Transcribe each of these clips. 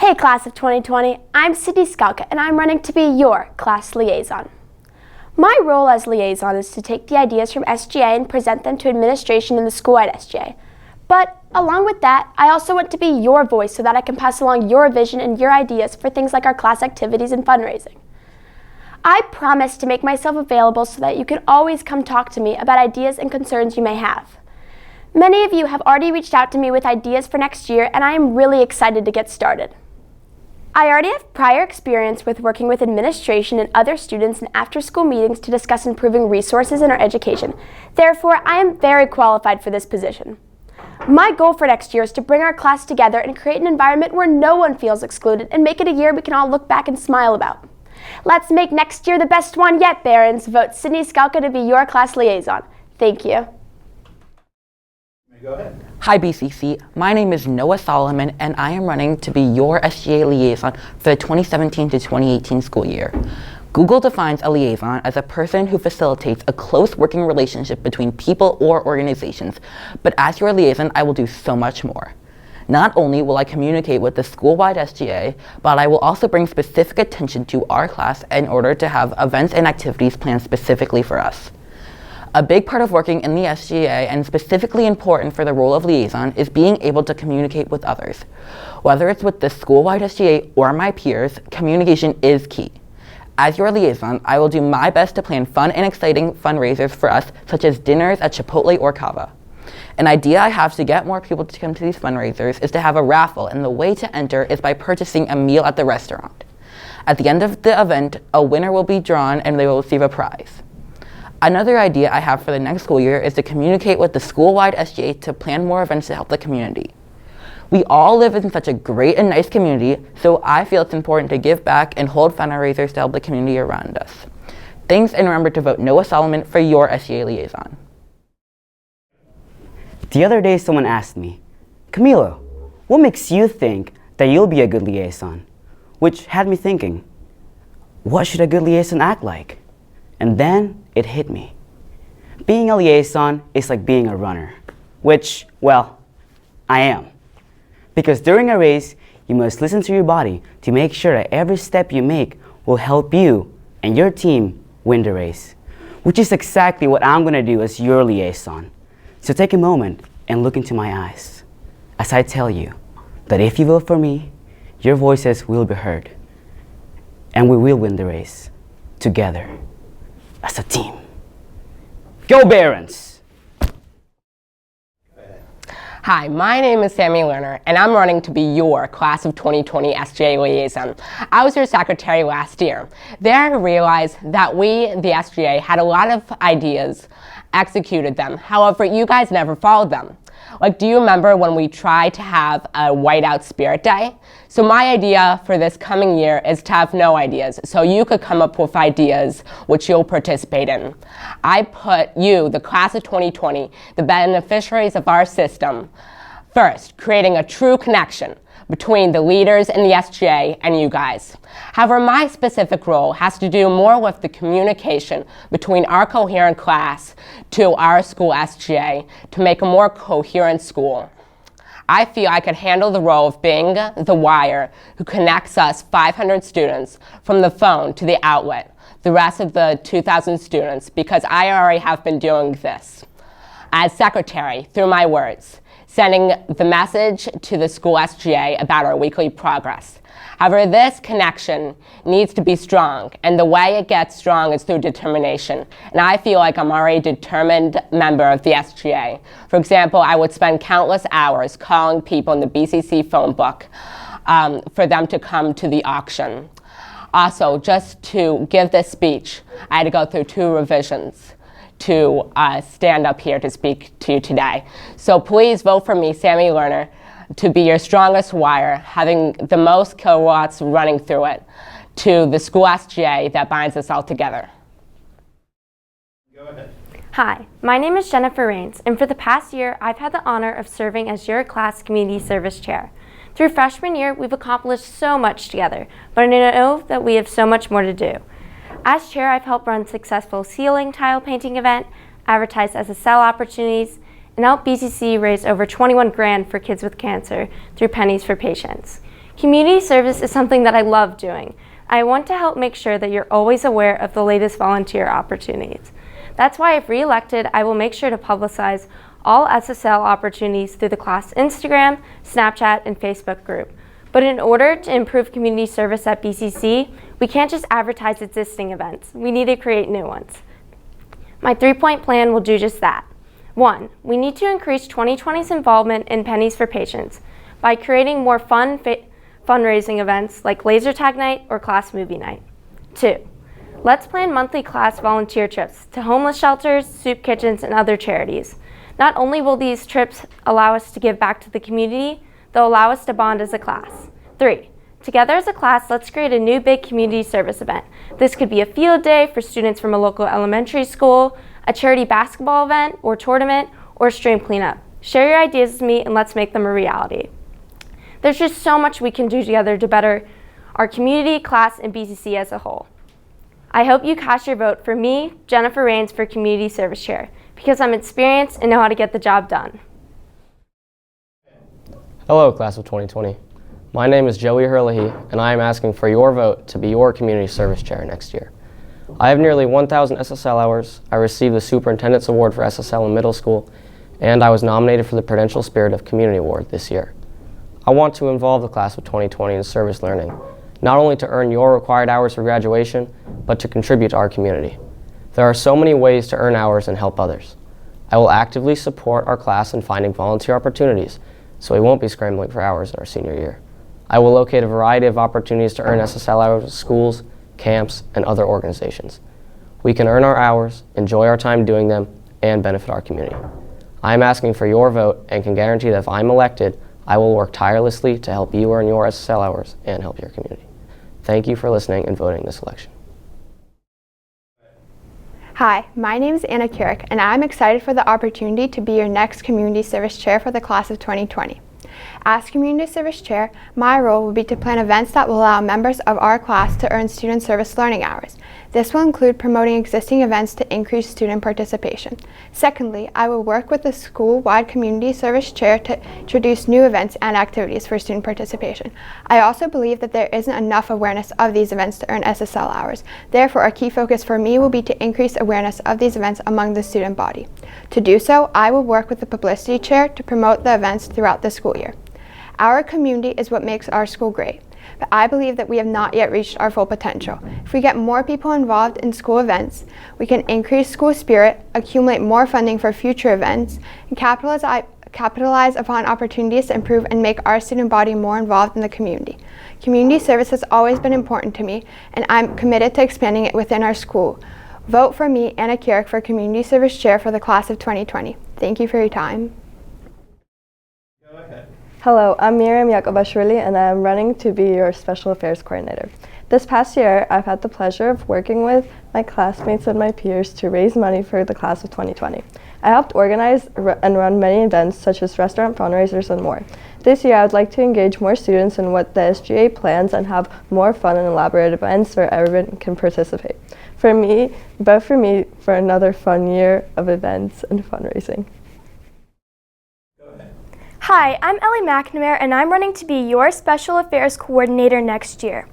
Hey class of 2020, I'm Sydney Skalka and I'm running to be your class liaison. My role as liaison is to take the ideas from SGA and present them to administration in the school-wide SGA. But along with that, I also want to be your voice so that I can pass along your vision and your ideas for things like our class activities and fundraising. I promise to make myself available so that you can always come talk to me about ideas and concerns you may have. Many of you have already reached out to me with ideas for next year and I am really excited to get started. I already have prior experience with working with administration and other students in after-school meetings to discuss improving resources in our education. Therefore, I am very qualified for this position. My goal for next year is to bring our class together and create an environment where no one feels excluded and make it a year we can all look back and smile about. Let's make next year the best one yet, Barons. Vote Sydney Skalka to be your class liaison. Thank you. Go ahead. Hi BCC, my name is Noah Solomon and I am running to be your SGA liaison for the 2017 to 2018 school year. Google defines a liaison as a person who facilitates a close working relationship between people or organizations, but as your liaison I will do so much more. Not only will I communicate with the school-wide SGA, but I will also bring specific attention to our class in order to have events and activities planned specifically for us. A big part of working in the SGA, and specifically important for the role of liaison, is being able to communicate with others. Whether it's with the school-wide SGA or my peers, communication is key. As your liaison, I will do my best to plan fun and exciting fundraisers for us, such as dinners at Chipotle or Cava. An idea I have to get more people to come to these fundraisers is to have a raffle, and the way to enter is by purchasing a meal at the restaurant. At the end of the event, a winner will be drawn and they will receive a prize. Another idea I have for the next school year is to communicate with the school-wide SGA to plan more events to help the community. We all live in such a great and nice community, so I feel it's important to give back and hold fundraisers to help the community around us. Thanks, and remember to vote Noah Solomon for your SGA liaison. The other day someone asked me, Camilo, what makes you think that you'll be a good liaison? Which had me thinking, what should a good liaison act like? And then it hit me. Being a liaison is like being a runner, which, well, I am. Because during a race, you must listen to your body to make sure that every step you make will help you and your team win the race, which is exactly what I'm gonna do as your liaison. So take a moment and look into my eyes as I tell you that if you vote for me, your voices will be heard and we will win the race together. As a team. Go Barons! Hi, my name is Sammy Lerner, and I'm running to be your class of 2020 SGA liaison. I was your secretary last year. There I realized that we, the SGA, had a lot of ideas, executed them. However, you guys never followed them. Like, do you remember when we tried to have a whiteout spirit day? So my idea for this coming year is to have no ideas, so you could come up with ideas which you'll participate in. I put you, the class of 2020, the beneficiaries of our system, first, creating a true connection between the leaders in the SGA and you guys. However, my specific role has to do more with the communication between our coherent class to our school SGA to make a more coherent school. I feel I could handle the role of being the wire who connects us 500 students from the phone to the outlet, the rest of the 2,000 students, because I already have been doing this. As secretary, through my words, sending the message to the school SGA about our weekly progress. However, this connection needs to be strong, and the way it gets strong is through determination. And I feel like I'm already a determined member of the SGA. For example, I would spend countless hours calling people in the BCC phone book for them to come to the auction. Also, just to give this speech, I had to go through 2 revisions to stand up here to speak to you today. So please vote for me, Sammy Lerner, to be your strongest wire, having the most kilowatts running through it, to the school SGA that binds us all together. Go ahead. Hi, my name is Jennifer Rains, and for the past year, I've had the honor of serving as your class community service chair. Through freshman year, we've accomplished so much together, but I know that we have so much more to do. As chair, I've helped run successful ceiling tile painting event, advertised SSL opportunities, and helped BCC raise over 21 grand for kids with cancer through Pennies for Patients. Community service is something that I love doing. I want to help make sure that you're always aware of the latest volunteer opportunities. That's why if re-elected, I will make sure to publicize all SSL opportunities through the class Instagram, Snapchat, and Facebook group. But in order to improve community service at BCC, we can't just advertise existing events. We need to create new ones. My 3-point plan will do just that. 1, we need to increase 2020's involvement in Pennies for Patients by creating more fun fundraising events like laser tag night or class movie night. 2, let's plan monthly class volunteer trips to homeless shelters, soup kitchens, and other charities. Not only will these trips allow us to give back to the community, they'll allow us to bond as a class. 3, together as a class, let's create a new big community service event. This could be a field day for students from a local elementary school, a charity basketball event or tournament, or stream cleanup. Share your ideas with me and let's make them a reality. There's just so much we can do together to better our community, class, and BCC as a whole. I hope you cast your vote for me, Jennifer Rains, for Community Service Chair, because I'm experienced and know how to get the job done. Hello, class of 2020. My name is Joey Herlihy, and I am asking for your vote to be your Community Service Chair next year. I have nearly 1,000 SSL hours. I received the Superintendent's Award for SSL in middle school, and I was nominated for the Prudential Spirit of Community Award this year. I want to involve the class of 2020 in service learning, not only to earn your required hours for graduation, but to contribute to our community. There are so many ways to earn hours and help others. I will actively support our class in finding volunteer opportunities, so we won't be scrambling for hours in our senior year. I will locate a variety of opportunities to earn SSL hours at schools, camps, and other organizations. We can earn our hours, enjoy our time doing them, and benefit our community. I am asking for your vote and can guarantee that if I'm elected, I will work tirelessly to help you earn your SSL hours and help your community. Thank you for listening and voting this election. Hi, my name is Anna Curic, and I'm excited for the opportunity to be your next Community Service Chair for the class of 2020. As Community Service Chair, my role will be to plan events that will allow members of our class to earn student service learning hours. This will include promoting existing events to increase student participation. Secondly, I will work with the school-wide Community Service Chair to introduce new events and activities for student participation. I also believe that there isn't enough awareness of these events to earn SSL hours. Therefore, a key focus for me will be to increase awareness of these events among the student body. To do so, I will work with the Publicity Chair to promote the events throughout the school year. Our community is what makes our school great, but I believe that we have not yet reached our full potential. If we get more people involved in school events, we can increase school spirit, accumulate more funding for future events, and capitalize upon opportunities to improve and make our student body more involved in the community. Community service has always been important to me, and I'm committed to expanding it within our school. Vote for me, Anna Curic, for Community Service Chair for the class of 2020. Thank you for your time. Go ahead. Hello, I'm Miriam Yakobasvili, and I am running to be your Special Affairs Coordinator. This past year, I've had the pleasure of working with my classmates and my peers to raise money for the class of 2020. I helped organize and run many events such as restaurant fundraisers and more. This year, I would like to engage more students in what the SGA plans and have more fun and elaborate events where everyone can participate. For me, for another fun year of events and fundraising. Hi, I'm Ellie McNamara, and I'm running to be your Special Affairs Coordinator next year.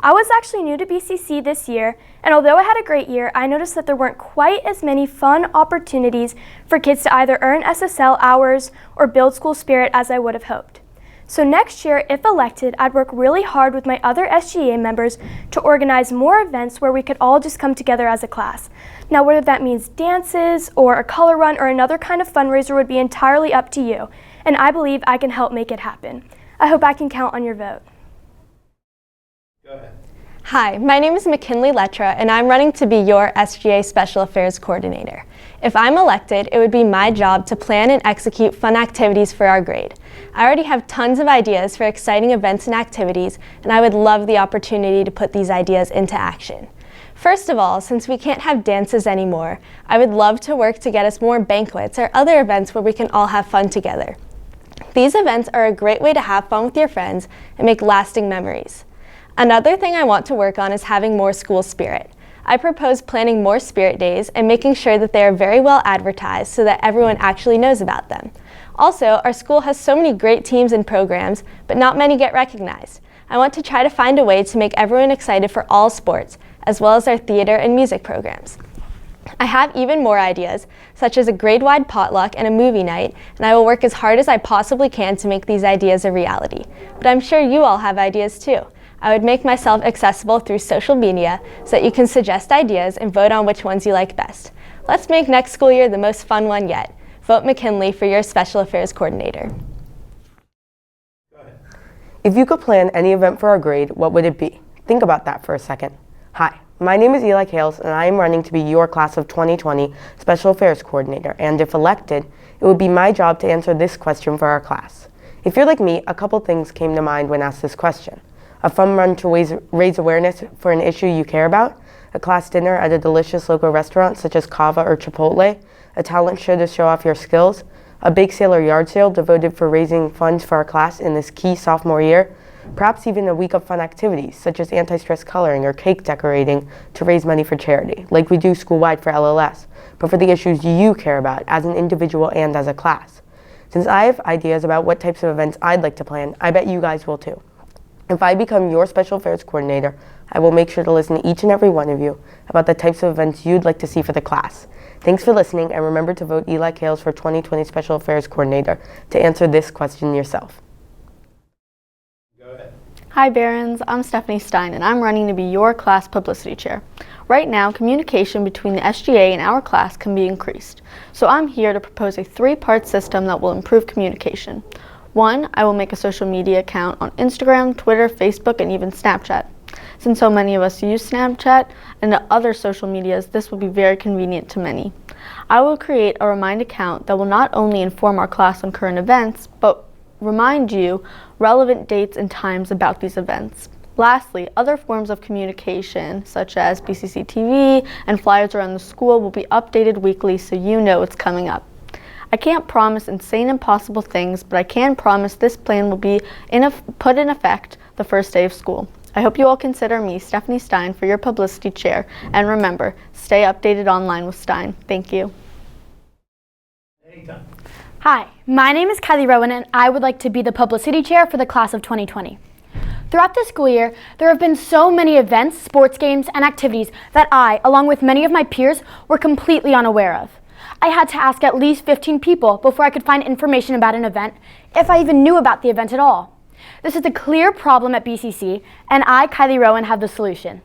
I was actually new to BCC this year, and although I had a great year, I noticed that there weren't quite as many fun opportunities for kids to either earn SSL hours or build school spirit as I would have hoped. So next year, if elected, I'd work really hard with my other SGA members to organize more events where we could all just come together as a class. Now, whether that means dances or a color run or another kind of fundraiser would be entirely up to you, and I believe I can help make it happen. I hope I can count on your vote. Go ahead. Hi, my name is McKinley Letra, and I'm running to be your SGA Special Affairs Coordinator. If I'm elected, it would be my job to plan and execute fun activities for our grade. I already have tons of ideas for exciting events and activities, and I would love the opportunity to put these ideas into action. First of all, since we can't have dances anymore, I would love to work to get us more banquets or other events where we can all have fun together. These events are a great way to have fun with your friends and make lasting memories. Another thing I want to work on is having more school spirit. I propose planning more spirit days and making sure that they are very well advertised so that everyone actually knows about them. Also, our school has so many great teams and programs, but not many get recognized. I want to try to find a way to make everyone excited for all sports, as well as our theater and music programs. I have even more ideas, such as a grade-wide potluck and a movie night, and I will work as hard as I possibly can to make these ideas a reality. But I'm sure you all have ideas too. I would make myself accessible through social media so that you can suggest ideas and vote on which ones you like best. Let's make next school year the most fun one yet. Vote McKinley for your Special Affairs Coordinator. If you could plan any event for our grade, what would it be? Think about that for a second. Hi, my name is Eli Kales, and I am running to be your Class of 2020 Special Affairs Coordinator, and if elected, it would be my job to answer this question for our class. If you're like me, a couple things came to mind when asked this question. A fun run to raise awareness for an issue you care about, a class dinner at a delicious local restaurant such as Kava or Chipotle, a talent show to show off your skills, a bake sale or yard sale devoted for raising funds for our class in this key sophomore year, perhaps even a week of fun activities such as anti-stress coloring or cake decorating to raise money for charity, like we do school-wide for LLS, but for the issues you care about as an individual and as a class. Since I have ideas about what types of events I'd like to plan, I bet you guys will too. If I become your Special Affairs Coordinator, I will make sure to listen to each and every one of you about the types of events you'd like to see for the class. Thanks for listening, and remember to vote Eli Kales for 2020 Special Affairs Coordinator to answer this question yourself. Go ahead. Hi Barons, I'm Stephanie Stein, and I'm running to be your class publicity chair. Right now, communication between the SGA and our class can be increased, so I'm here to propose a 3-part system that will improve communication. 1, I will make a social media account on Instagram, Twitter, Facebook, and even Snapchat. Since so many of us use Snapchat and the other social medias, this will be very convenient to many. I will create a Remind account that will not only inform our class on current events, but remind you relevant dates and times about these events. Lastly, other forms of communication, such as BCC TV and flyers around the school, will be updated weekly so you know what's coming up. I can't promise insane impossible things, but I can promise this plan will be put in effect the first day of school. I hope you all consider me, Stephanie Stein, for your publicity chair, and remember, stay updated online with Stein. Thank you. Anytime. Hi, my name is Kylie Rowan, and I would like to be the publicity chair for the class of 2020. Throughout the school year, there have been so many events, sports games, and activities that I, along with many of my peers, were completely unaware of. I had to ask at least 15 people before I could find information about an event, if I even knew about the event at all. This is a clear problem at BCC, and I, Kylie Rowan, have the solution.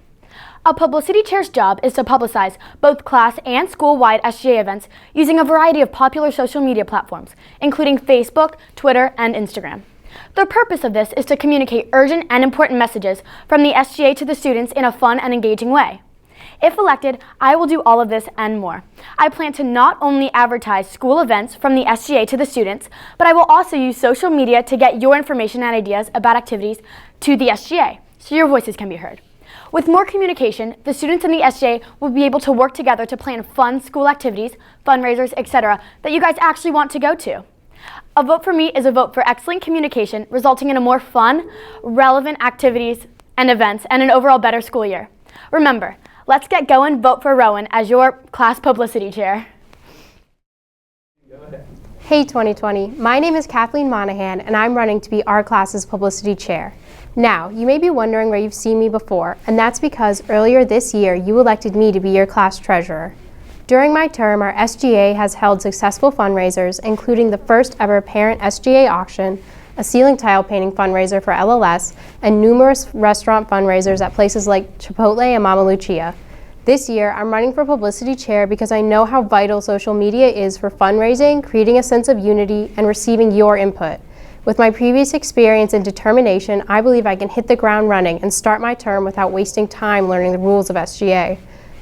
A publicity chair's job is to publicize both class and school-wide SGA events using a variety of popular social media platforms, including Facebook, Twitter, and Instagram. The purpose of this is to communicate urgent and important messages from the SGA to the students in a fun and engaging way. If elected, I will do all of this and more. I plan to not only advertise school events from the SGA to the students, but I will also use social media to get your information and ideas about activities to the SGA, so your voices can be heard. With more communication, the students in the SGA will be able to work together to plan fun school activities, fundraisers, etc. that you guys actually want to go to. A vote for me is a vote for excellent communication, resulting in a more fun, relevant activities and events, and an overall better school year. Remember, let's get going, vote for Rowan as your class publicity chair. Go ahead. Hey 2020, my name is Kathleen Monahan, and I'm running to be our class's publicity chair. Now, you may be wondering where you've seen me before, and that's because earlier this year you elected me to be your class treasurer. During my term, our SGA has held successful fundraisers, including the first ever parent SGA auction, a ceiling tile painting fundraiser for LLS, and numerous restaurant fundraisers at places like Chipotle and Mama Lucia. This year, I'm running for publicity chair because I know how vital social media is for fundraising, creating a sense of unity, and receiving your input. With my previous experience and determination, I believe I can hit the ground running and start my term without wasting time learning the rules of SGA.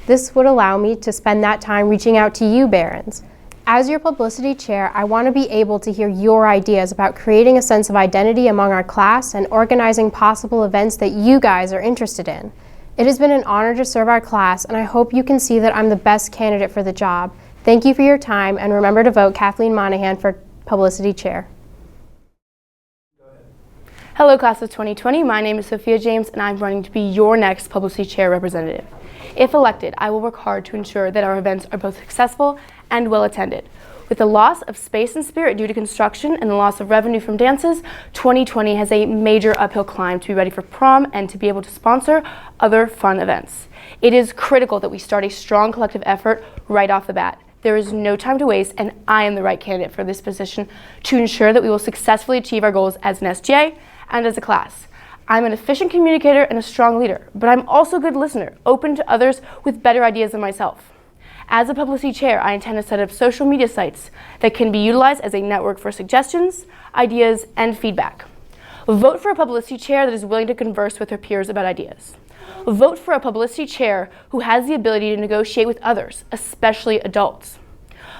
This would allow me to spend that time reaching out to you, Barons. As your publicity chair, I want to be able to hear your ideas about creating a sense of identity among our class and organizing possible events that you guys are interested in. It has been an honor to serve our class, and I hope you can see that I'm the best candidate for the job. Thank you for your time, and remember to vote Kathleen Monahan for publicity chair. Hello, class of 2020. My name is Sophia James, and I'm running to be your next Publicity Chair representative. If elected, I will work hard to ensure that our events are both successful and well attended. With the loss of space and spirit due to construction and the loss of revenue from dances, 2020 has a major uphill climb to be ready for prom and to be able to sponsor other fun events. It is critical that we start a strong collective effort right off the bat. There is no time to waste, and I am the right candidate for this position to ensure that we will successfully achieve our goals as an SGA and as a class. I'm an efficient communicator and a strong leader, but I'm also a good listener, open to others with better ideas than myself. As a publicity chair, I intend to set up social media sites that can be utilized as a network for suggestions, ideas, and feedback. Vote for a publicity chair that is willing to converse with her peers about ideas. Vote for a publicity chair who has the ability to negotiate with others, especially adults.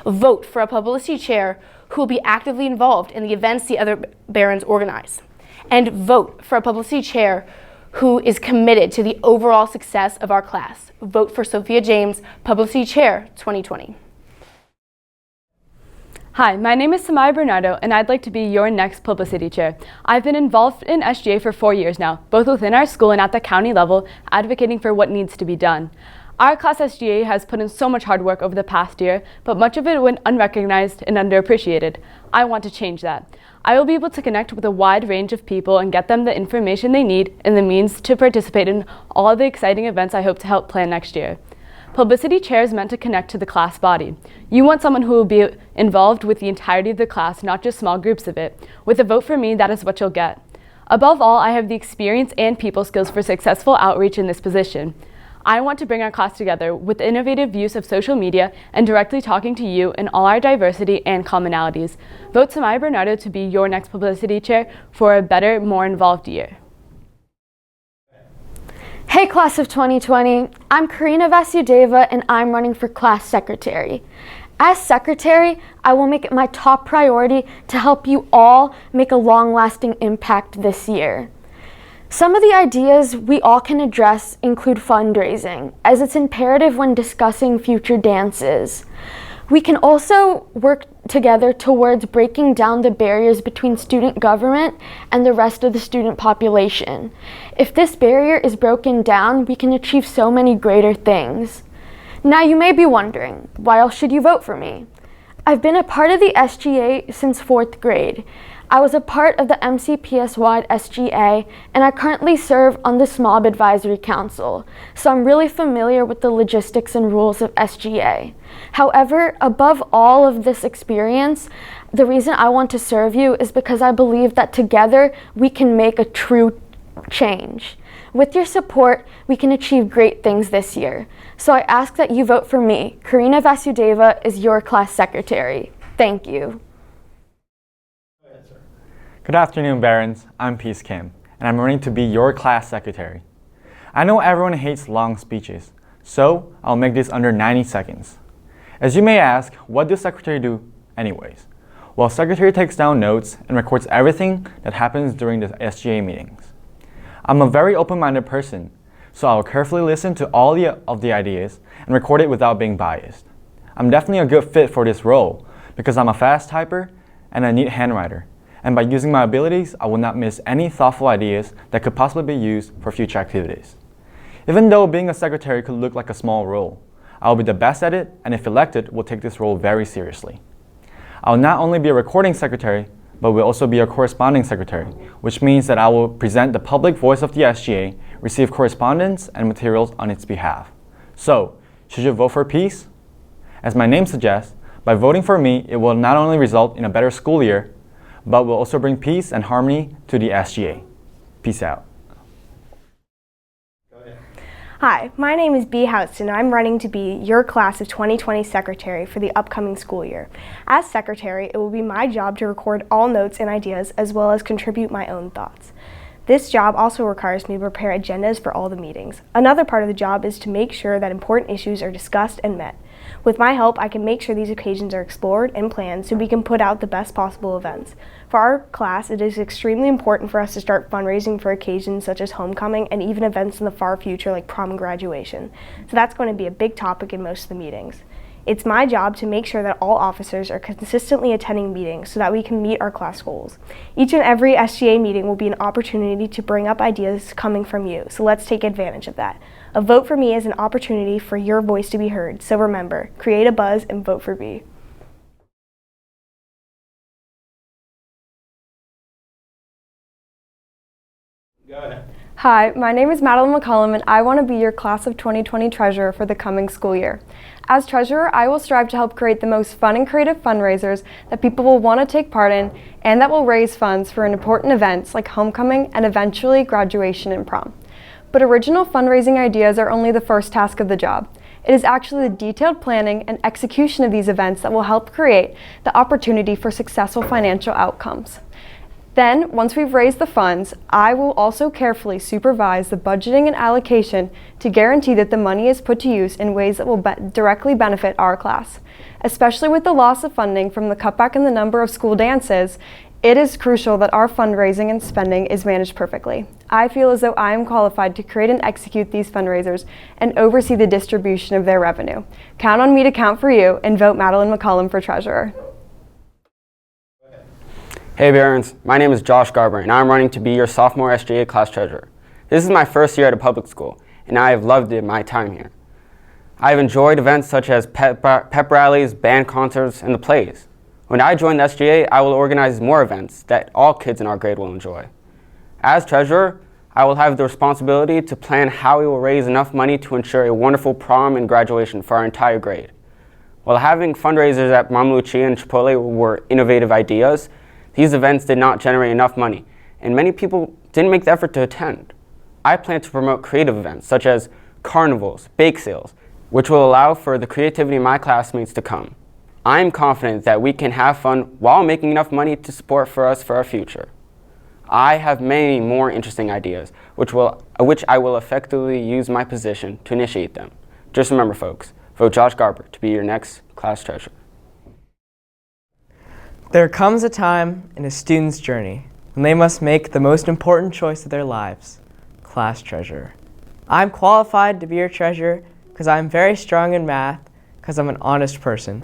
Vote for a publicity chair who will be actively involved in the events the other barons organize. And vote for a publicity chair who is committed to the overall success of our class. Vote for Sophia James, Publicity Chair 2020. Hi, my name is Sammy Bernardo, and I'd like to be your next Publicity Chair. I've been involved in SGA for 4 years now, both within our school and at the county level, advocating for what needs to be done. Our class SGA has put in so much hard work over the past year, but much of it went unrecognized and underappreciated. I want to change that. I will be able to connect with a wide range of people and get them the information they need and the means to participate in all the exciting events I hope to help plan next year. Publicity Chair is meant to connect to the class body. You want someone who will be involved with the entirety of the class, not just small groups of it. With a vote for me, that is what you'll get. Above all, I have the experience and people skills for successful outreach in this position. I want to bring our class together with innovative use of social media and directly talking to you in all our diversity and commonalities. Vote Sammy Bernardo to be your next Publicity Chair for a better, more involved year. Hey class of 2020, I'm Karina Vasudeva and I'm running for class secretary. As secretary, I will make it my top priority to help you all make a long-lasting impact this year. Some of the ideas we all can address include fundraising, as it's imperative when discussing future dances. We can also work together towards breaking down the barriers between student government and the rest of the student population. If this barrier is broken down, we can achieve so many greater things. Now you may be wondering, why else should you vote for me? I've been a part of the SGA since 4th grade. I was a part of the MCPS-wide SGA, and I currently serve on the SMOB Advisory Council, so I'm really familiar with the logistics and rules of SGA. However, above all of this experience, the reason I want to serve you is because I believe that together we can make a true change. With your support, we can achieve great things this year. So I ask that you vote for me. Karina Vasudeva is your class secretary. Thank you. Good afternoon, Barons. I'm Peace Kim, and I'm running to be your class secretary. I know everyone hates long speeches, so I'll make this under 90 seconds. As you may ask, what does secretary do anyways? Well, secretary takes down notes and records everything that happens during the SGA meetings. I'm a very open-minded person, so I'll carefully listen to all of the ideas and record it without being biased. I'm definitely a good fit for this role because I'm a fast typer and a neat handwriter. And by using my abilities, I will not miss any thoughtful ideas that could possibly be used for future activities. Even though being a secretary could look like a small role, I will be the best at it, and if elected, will take this role very seriously. I will not only be a recording secretary, but will also be a corresponding secretary, which means that I will present the public voice of the SGA, receive correspondence and materials on its behalf. So, should you vote for peace? As my name suggests, by voting for me, it will not only result in a better school year, but will also bring peace and harmony to the SGA. Peace out. Hi, my name is B. Houston, and I'm running to be your class of 2020 secretary for the upcoming school year. As secretary, it will be my job to record all notes and ideas as well as contribute my own thoughts. This job also requires me to prepare agendas for all the meetings. Another part of the job is to make sure that important issues are discussed and met. With my help, I can make sure these occasions are explored and planned so we can put out the best possible events. For our class, it is extremely important for us to start fundraising for occasions such as homecoming and even events in the far future like prom and graduation. So that's going to be a big topic in most of the meetings. It's my job to make sure that all officers are consistently attending meetings so that we can meet our class goals. Each and every SGA meeting will be an opportunity to bring up ideas coming from you, so let's take advantage of that. A vote for me is an opportunity for your voice to be heard, so remember, create a buzz and vote for B. Go ahead. Hi, my name is Madeline McCollum and I want to be your Class of 2020 Treasurer for the coming school year. As Treasurer, I will strive to help create the most fun and creative fundraisers that people will want to take part in and that will raise funds for important events like homecoming and eventually graduation and prom. But original fundraising ideas are only the first task of the job. It is actually the detailed planning and execution of these events that will help create the opportunity for successful financial outcomes. Then, once we've raised the funds, I will also carefully supervise the budgeting and allocation to guarantee that the money is put to use in ways that will directly benefit our class. Especially with the loss of funding from the cutback in the number of school dances, it is crucial that our fundraising and spending is managed perfectly. I feel as though I am qualified to create and execute these fundraisers and oversee the distribution of their revenue. Count on me to count for you and vote Madeline McCollum for Treasurer. Hey parents, my name is Josh Garber and I'm running to be your sophomore SGA class treasurer. This is my first year at a public school and I have loved my time here. I have enjoyed events such as pep rallies, band concerts, and the plays. When I join the SGA, I will organize more events that all kids in our grade will enjoy. As treasurer, I will have the responsibility to plan how we will raise enough money to ensure a wonderful prom and graduation for our entire grade. While having fundraisers at Mama Lucia and Chipotle were innovative ideas, these events did not generate enough money, and many people didn't make the effort to attend. I plan to promote creative events such as carnivals, bake sales, which will allow for the creativity of my classmates to come. I am confident that we can have fun while making enough money to support for us for our future. I have many more interesting ideas, which I will effectively use my position to initiate them. Just remember folks, vote Josh Garber to be your next class treasurer. There comes a time in a student's journey when they must make the most important choice of their lives, class treasurer. I'm qualified to be your treasurer because I'm very strong in math, because I'm an honest person.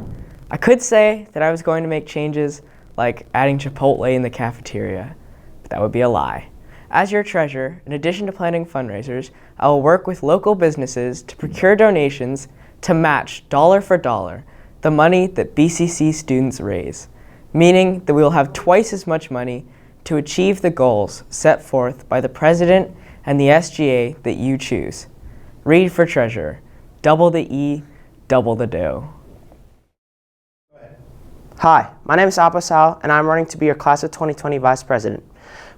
I could say that I was going to make changes like adding Chipotle in the cafeteria, but that would be a lie. As your treasurer, in addition to planning fundraisers, I will work with local businesses to procure donations to match dollar for dollar the money that BCC students raise, meaning that we will have twice as much money to achieve the goals set forth by the president and the SGA that you choose. Read for treasurer. Double the E, double the dough. Hi, my name is Aapo and I'm running to be your Class of 2020 Vice President.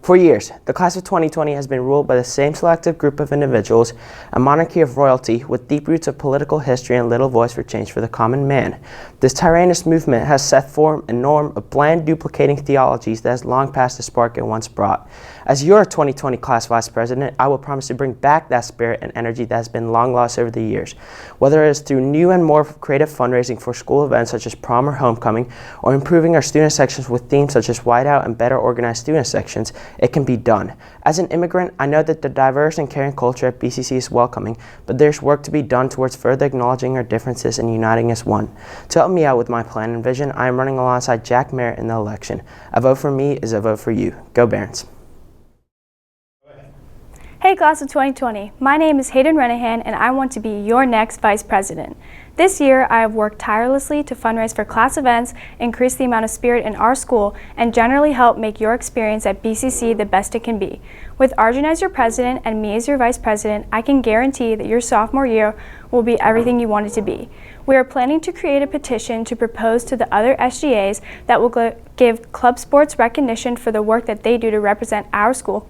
For years, the Class of 2020 has been ruled by the same selective group of individuals, a monarchy of royalty with deep roots of political history and little voice for change for the common man. This tyrannous movement has set form a norm of bland duplicating theologies that has long passed the spark it once brought. As your 2020 Class Vice President, I will promise to bring back that spirit and energy that has been long lost over the years. Whether it is through new and more creative fundraising for school events such as prom or homecoming, or improving our student sections with themes such as whiteout and better organized student sections, it can be done. As an immigrant, I know that the diverse and caring culture at BCC is welcoming, but there's work to be done towards further acknowledging our differences and uniting as one. To help me out with my plan and vision, I am running alongside Jack Merritt in the election. A vote for me is a vote for you. Go Barons. Hey Class of 2020, my name is Hayden Renahan and I want to be your next Vice President. This year I have worked tirelessly to fundraise for class events, increase the amount of spirit in our school, and generally help make your experience at BCC the best it can be. With Arjun as your president and me as your vice president, I can guarantee that your sophomore year will be everything you want it to be. We are planning to create a petition to propose to the other SGAs that will give club sports recognition for the work that they do to represent our school,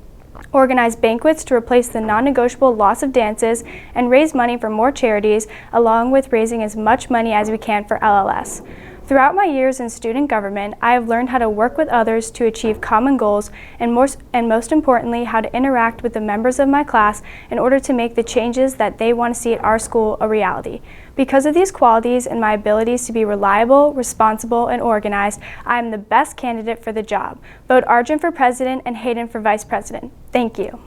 organize banquets to replace the non-negotiable loss of dances, and raise money for more charities, along with raising as much money as we can for LLS. Throughout my years in student government, I have learned how to work with others to achieve common goals, and most importantly, how to interact with the members of my class in order to make the changes that they want to see at our school a reality. Because of these qualities and my abilities to be reliable, responsible, and organized, I am the best candidate for the job. Vote Arjun for president and Hayden for vice president. Thank you.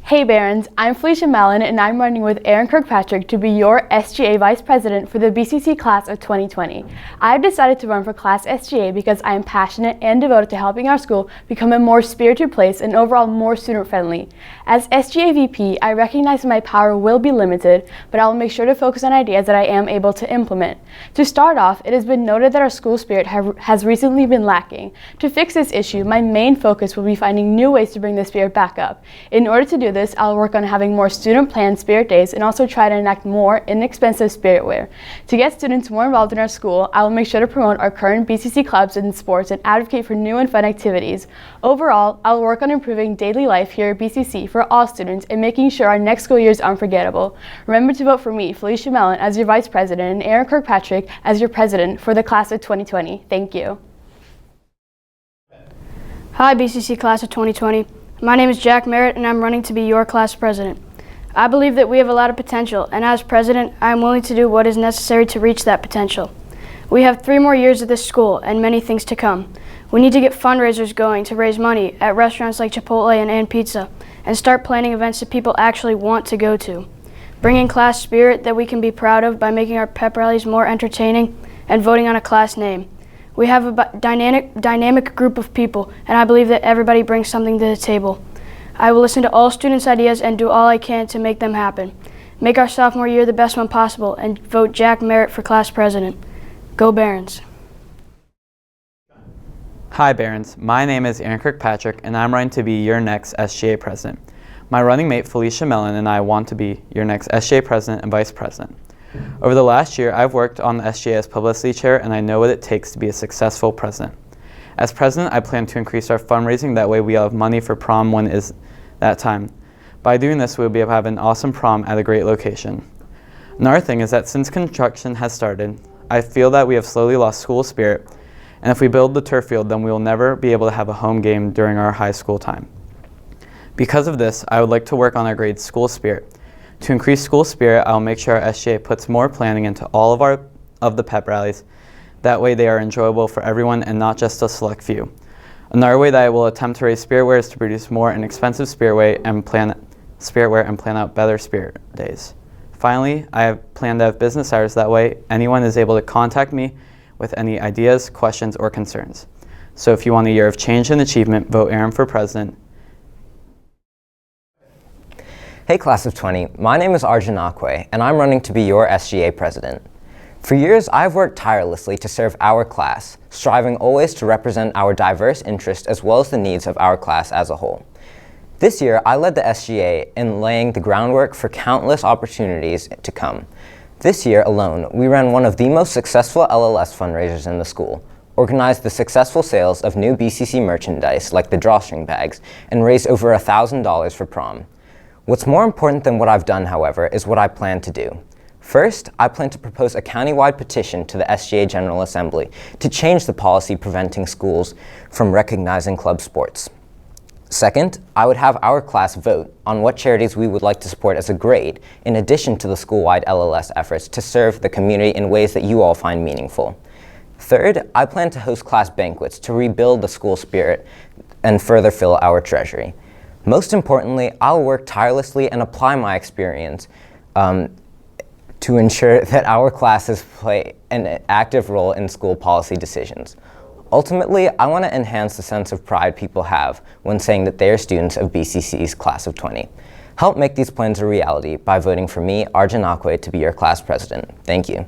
Hey Barons, I'm Felicia Melin and I'm running with Aaron Kirkpatrick to be your SGA Vice President for the BCC Class of 2020. I've decided to run for Class SGA because I am passionate and devoted to helping our school become a more spirited place and overall more student-friendly. As SGA VP, I recognize that my power will be limited, but I will make sure to focus on ideas that I am able to implement. To start off, it has been noted that our school spirit has recently been lacking. To fix this issue, my main focus will be finding new ways to bring the spirit back up. In order to do this, I'll work on having more student-planned spirit days and also try to enact more inexpensive spirit wear. To get students more involved in our school, I will make sure to promote our current BCC clubs and sports and advocate for new and fun activities. Overall, I will work on improving daily life here at BCC for all students and making sure our next school year is unforgettable. Remember to vote for me, Felicia Melin, as your Vice President and Aaron Kirkpatrick as your President for the Class of 2020. Thank you. Hi, BCC Class of 2020. My name is Jack Merritt and I'm running to be your class president. I believe that we have a lot of potential, and as president, I am willing to do what is necessary to reach that potential. We have 3 more years at this school and many things to come. We need to get fundraisers going to raise money at restaurants like Chipotle and Pizza and start planning events that people actually want to go to. Bringing class spirit that we can be proud of by making our pep rallies more entertaining and voting on a class name. We have a dynamic group of people, and I believe that everybody brings something to the table. I will listen to all students' ideas and do all I can to make them happen. Make our sophomore year the best one possible and vote Jack Merritt for class president. Go Barons. Hi Barons, my name is Aaron Kirkpatrick and I'm running to be your next SGA president. My running mate Felicia Melin and I want to be your next SGA president and vice president. Over the last year, I've worked on the SGA as publicity chair and I know what it takes to be a successful president. As president, I plan to increase our fundraising, that way we'll have money for prom when it is that time. By doing this, we'll be able to have an awesome prom at a great location. Another thing is that since construction has started, I feel that we have slowly lost school spirit, and if we build the turf field, then we will never be able to have a home game during our high school time. Because of this, I would like to work on our grade school spirit. To increase school spirit, I'll make sure our SGA puts more planning into all of the pep rallies. That way they are enjoyable for everyone and not just a select few. Another way that I will attempt to raise spirit wear is to produce more inexpensive spirit wear and plan out better spirit days. Finally, I have planned to have business hours, that way anyone is able to contact me with any ideas, questions, or concerns. So if you want a year of change and achievement, vote Aaron for president. Hey Class of 20, my name is Arjun Akwe, and I'm running to be your SGA president. For years, I've worked tirelessly to serve our class, striving always to represent our diverse interests as well as the needs of our class as a whole. This year, I led the SGA in laying the groundwork for countless opportunities to come. This year alone, we ran one of the most successful LLS fundraisers in the school, organized the successful sales of new BCC merchandise like the drawstring bags, and raised over $1,000 for prom. What's more important than what I've done, however, is what I plan to do. First, I plan to propose a countywide petition to the SGA General Assembly to change the policy preventing schools from recognizing club sports. Second, I would have our class vote on what charities we would like to support as a grade, in addition to the school-wide LLS efforts to serve the community in ways that you all find meaningful. Third, I plan to host class banquets to rebuild the school spirit and further fill our treasury. Most importantly, I'll work tirelessly and apply my experience to ensure that our classes play an active role in school policy decisions. Ultimately, I want to enhance the sense of pride people have when saying that they are students of BCC's Class of 20. Help make these plans a reality by voting for me, Arjun Akwe, to be your class president. Thank you.